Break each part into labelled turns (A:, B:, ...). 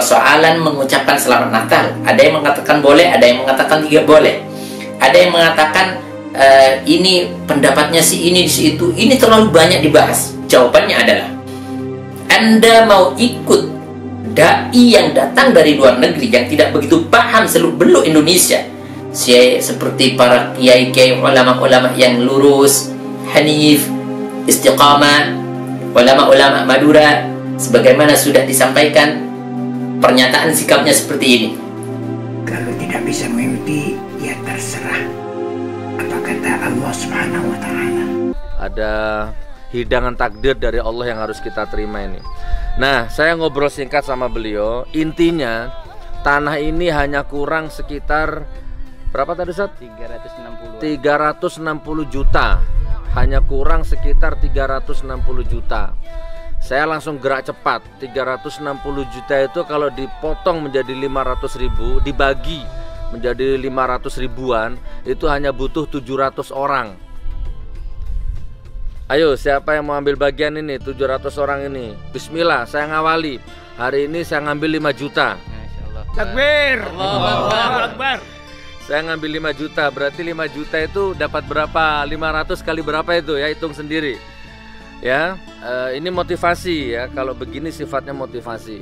A: persoalan mengucapkan selamat Natal. Ada yang mengatakan boleh, ada yang mengatakan tidak boleh. Ada yang mengatakan ini pendapatnya si ini, si itu. Ini terlalu banyak dibahas. Jawabannya adalah, Anda mau ikut dai yang datang dari luar negeri yang tidak begitu paham seluk-beluk Indonesia, seperti para kiai-kiai, ulama-ulama yang lurus, hanif, istiqamah, ulama-ulama Madura, sebagaimana sudah disampaikan, pernyataan sikapnya seperti ini.
B: Kalau tidak bisa mengikuti, ya terserah. Apa kata Allah Subhanahu wa Ta'ala?
C: Ada hidangan takdir dari Allah yang harus kita terima ini. Nah, saya ngobrol singkat sama beliau. Intinya, tanah ini hanya kurang sekitar berapa tadi Ustaz? 360 juta. Hanya kurang sekitar 360 juta. Saya langsung gerak cepat. 360 juta itu kalau dipotong menjadi 500 ribu, dibagi menjadi 500 ribuan, itu hanya butuh 700 orang. Ayo, siapa yang mau ambil bagian ini? 700 orang ini. Bismillah, saya ngawali. Hari ini saya ngambil 5 juta.
B: Takbir! Allahu Akbar!
C: Saya ngambil 5 juta, berarti 5 juta itu dapat berapa? 500 kali berapa itu ya, hitung sendiri. Ya, ini motivasi ya. Kalau begini sifatnya motivasi.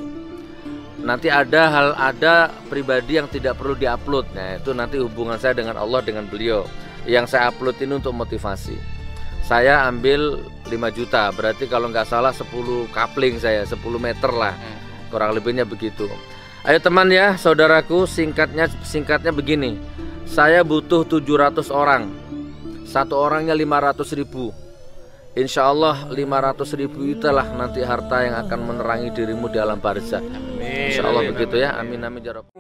C: Nanti ada pribadi yang tidak perlu diupload. Nah, itu nanti hubungan saya dengan Allah, dengan beliau. Yang saya upload ini untuk motivasi. Saya ambil 5 juta, berarti kalau nggak salah 10 kapling saya, 10 meter lah, kurang lebihnya begitu. Ayo teman ya, saudaraku, singkatnya begini. Saya butuh 700 orang, satu orangnya 500 ribu. Insya Allah 500 ribu itulah nanti harta yang akan menerangi dirimu di alam barzah. Insya Allah begitu ya, amin amin ya Rabb.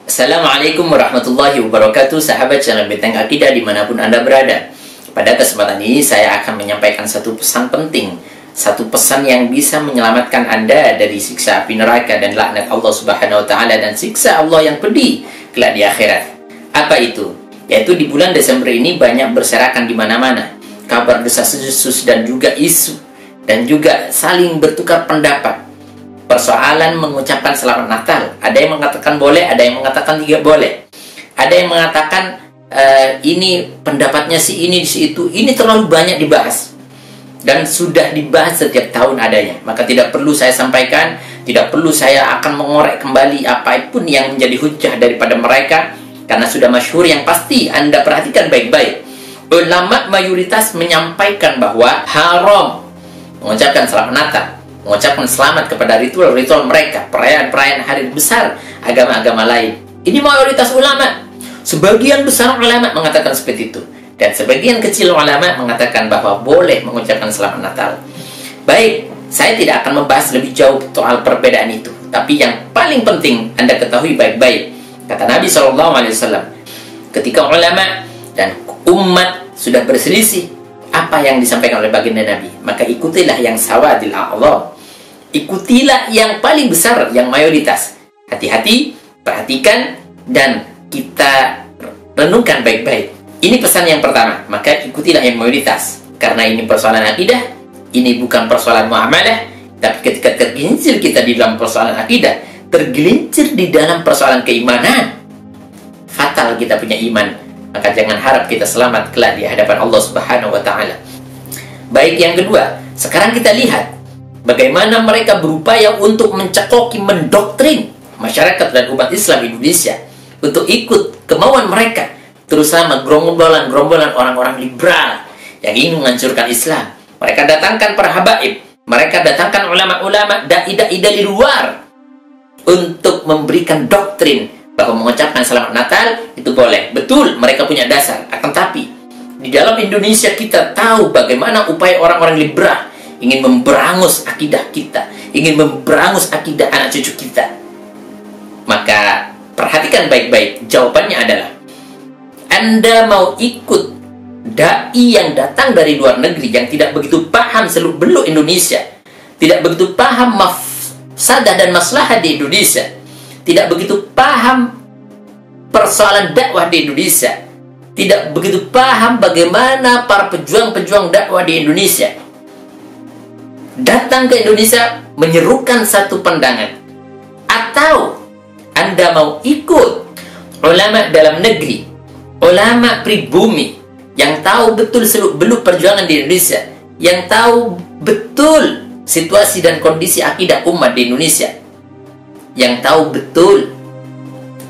A: Assalamualaikum warahmatullahi wabarakatuh, sahabat channel Benteng Akidah dimanapun Anda berada. Pada kesempatan ini saya akan menyampaikan satu pesan penting, satu pesan yang bisa menyelamatkan Anda dari siksa api neraka dan laknat Allah Subhanahu wa Ta'ala, dan siksa Allah yang pedih kelak di akhirat. Apa itu? Yaitu di bulan Desember ini banyak berserakan di mana-mana kabar desas-desus dan juga isu, dan juga saling bertukar pendapat. Persoalan mengucapkan selamat Natal. Ada yang mengatakan boleh, ada yang mengatakan tidak boleh. Ada yang mengatakan ini pendapatnya si ini, si itu. Ini terlalu banyak dibahas. Dan sudah dibahas setiap tahun adanya. Maka tidak perlu saya sampaikan, tidak perlu saya akan mengorek kembali apapun yang menjadi hujah daripada mereka. Karena sudah masyhur. Yang pasti Anda perhatikan baik-baik. Ulama mayoritas menyampaikan bahwa haram mengucapkan selamat Natal, mengucapkan selamat kepada ritual-ritual mereka, perayaan-perayaan hari besar agama-agama lain. Ini mayoritas ulama. Sebagian besar ulama mengatakan seperti itu, dan sebagian kecil ulama mengatakan bahwa boleh mengucapkan selamat Natal. Baik, saya tidak akan membahas lebih jauh soal perbedaan itu, tapi yang paling penting Anda ketahui baik-baik. Kata Nabi SAW, ketika ulama dan umat sudah berselisih apa yang disampaikan oleh baginda Nabi, maka ikutilah yang sawadil a'dham. Ikutilah yang paling besar, yang mayoritas. Hati-hati, perhatikan, dan kita renungkan baik-baik. Ini pesan yang pertama, maka ikutilah yang mayoritas. Karena ini persoalan akidah, ini bukan persoalan muamalah. Tapi ketika tergelincir kita di dalam persoalan akidah, tergelincir di dalam persoalan keimanan, fatal kita punya iman. Maka jangan harap kita selamat kelak di hadapan Allah Subhanahu wa Ta'ala. Baik, yang kedua, sekarang kita lihat bagaimana mereka berupaya untuk mencekoki, mendoktrin masyarakat dan umat Islam Indonesia untuk ikut kemauan mereka, terutama gerombolan-gerombolan orang-orang liberal yang ingin menghancurkan Islam. Mereka datangkan para habaib, mereka datangkan ulama-ulama, dai-dai dari luar untuk memberikan doktrin bahwa mengucapkan selamat Natal itu boleh. Betul, mereka punya dasar. Akan tapi di dalam Indonesia kita tahu bagaimana upaya orang-orang liberal ingin memberangus akidah kita, ingin memberangus akidah anak cucu kita. Maka perhatikan baik-baik. Jawabannya adalah, Anda mau ikut dai yang datang dari luar negeri yang tidak begitu paham seluk-beluk Indonesia, tidak begitu paham mafsadah dan maslahat di Indonesia, tidak begitu paham persoalan dakwah di Indonesia, tidak begitu paham bagaimana para pejuang-pejuang dakwah di Indonesia datang ke Indonesia menyerukan satu pandangan. Atau Anda mau ikut ulama dalam negeri, ulama pribumi yang tahu betul seluk-beluk perjuangan di Indonesia, yang tahu betul situasi dan kondisi akidah umat di Indonesia, yang tahu betul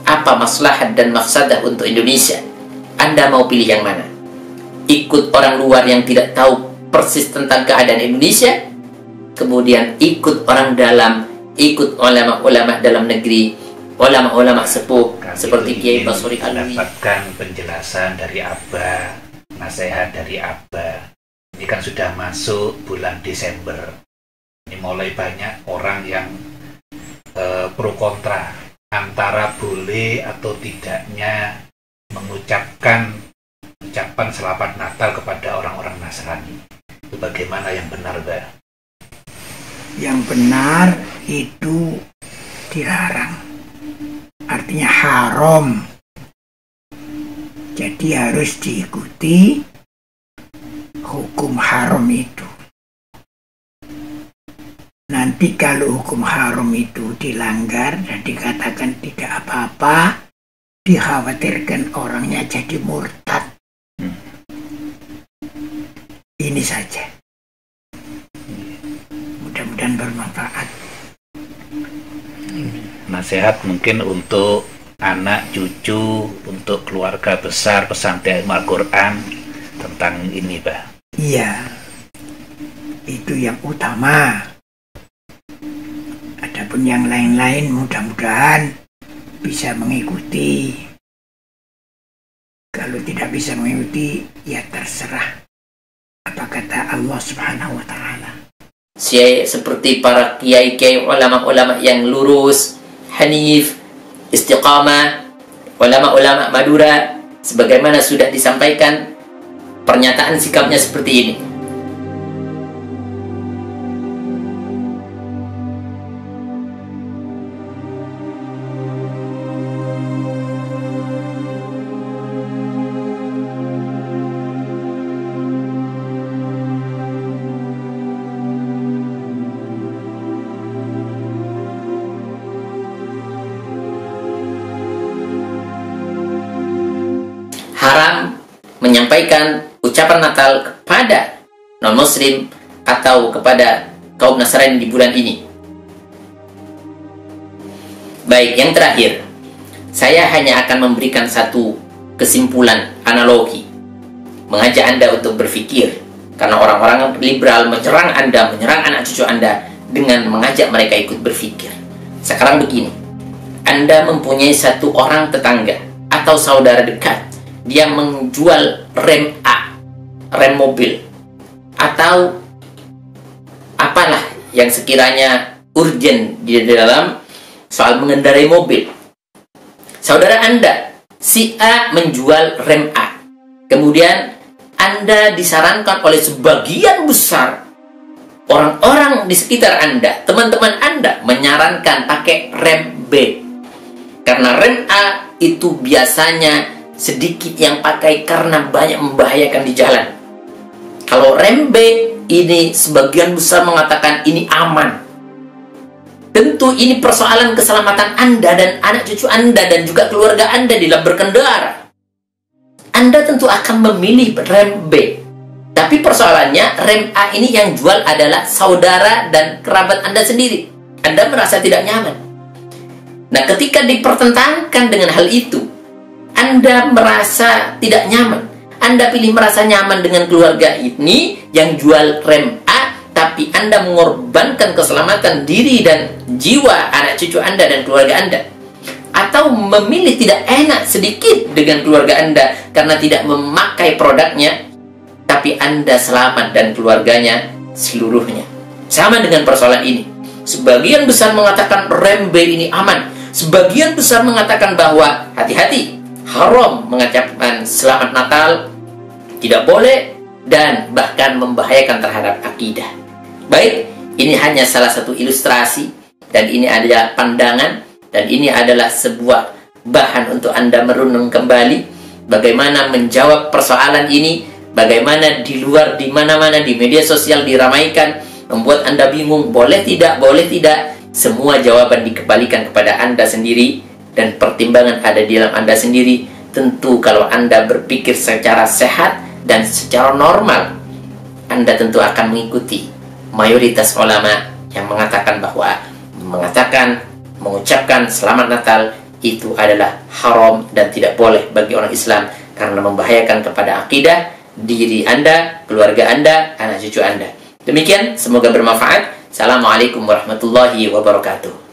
A: apa maslahat dan mafsadah untuk Indonesia. Anda mau pilih yang mana? Ikut orang luar yang tidak tahu persis tentang keadaan Indonesia, kemudian ikut orang dalam, ikut ulama-ulama dalam negeri, ulama-ulama sepuh seperti Kiai Basuri Alwi.
D: Mendapatkan penjelasan dari Abah, nasihat dari Abah. Ini kan sudah masuk bulan Desember. Ini mulai banyak orang yang pro kontra antara boleh atau tidaknya mengucapkan ucapan selamat Natal kepada orang-orang Nasrani. Itu bagaimana yang benar, Mbak?
B: Yang benar itu dilarang, artinya haram. Jadi harus diikuti hukum haram itu. Nanti kalau hukum haram itu dilanggar dan dikatakan tidak apa-apa, dikhawatirkan orangnya jadi murtad. Ini saja. Mudah-mudahan bermanfaat.
D: Nasihat mungkin untuk anak, cucu, untuk keluarga besar pesantren Al-Quran tentang ini, Pak.
B: Iya, itu yang utama. Adapun yang lain-lain mudah-mudahan bisa mengikuti. Kalau tidak bisa mengikuti, ya terserah apa kata Allah Subhanahu wa Ta'ala.
A: Seperti para kiai-kiai, ulama-ulama yang lurus, hanif, istiqamah, ulama-ulama Madura, sebagaimana sudah disampaikan, pernyataan sikapnya seperti ini. Haram menyampaikan ucapan Natal kepada non-muslim atau kepada kaum Nasrani di bulan ini. Baik, yang terakhir, saya hanya akan memberikan satu kesimpulan analogi, mengajak Anda untuk berpikir, karena orang-orang liberal menyerang Anda, menyerang anak cucu Anda dengan mengajak mereka ikut berpikir. Sekarang begini, Anda mempunyai satu orang tetangga atau saudara dekat, dia menjual rem A, rem mobil, atau apalah yang sekiranya urgent di dalam soal mengendarai mobil. Saudara Anda, si A menjual rem A. Kemudian Anda disarankan oleh sebagian besar orang-orang di sekitar Anda, teman-teman Anda, menyarankan pakai rem B. Karena rem A itu biasanya sedikit yang pakai karena banyak membahayakan di jalan. Kalau rem B ini sebagian besar mengatakan ini aman. Tentu ini persoalan keselamatan Anda dan anak cucu Anda dan juga keluarga Anda dalam berkendara. Anda tentu akan memilih rem B. Tapi persoalannya rem A ini yang jual adalah saudara dan kerabat Anda sendiri. Anda merasa tidak nyaman. Nah, ketika dipertentangkan dengan hal itu, Anda merasa tidak nyaman. Anda pilih merasa nyaman dengan keluarga ini yang jual rem A, tapi Anda mengorbankan keselamatan diri dan jiwa anak cucu Anda dan keluarga Anda. Atau memilih tidak enak sedikit dengan keluarga Anda karena tidak memakai produknya, tapi Anda selamat dan keluarganya seluruhnya. Sama dengan persoalan ini. Sebagian besar mengatakan rem B ini aman. Sebagian besar mengatakan bahwa hati-hati, haram mengucapkan selamat Natal, tidak boleh, dan bahkan membahayakan terhadap akidah. Baik, ini hanya salah satu ilustrasi, dan ini adalah pandangan Dan ini adalah sebuah bahan untuk Anda merenung kembali bagaimana menjawab persoalan ini, bagaimana di luar, di mana-mana, di media sosial diramaikan, membuat Anda bingung, boleh tidak, semua jawaban dikembalikan kepada Anda sendiri, dan pertimbangan ada di dalam Anda sendiri. Tentu kalau Anda berpikir secara sehat dan secara normal, Anda tentu akan mengikuti mayoritas ulama yang mengatakan bahwa mengucapkan Selamat Natal itu adalah haram dan tidak boleh bagi orang Islam, karena membahayakan kepada akidah diri Anda, keluarga Anda, anak cucu Anda. Demikian, semoga bermanfaat. Assalamualaikum warahmatullahi wabarakatuh.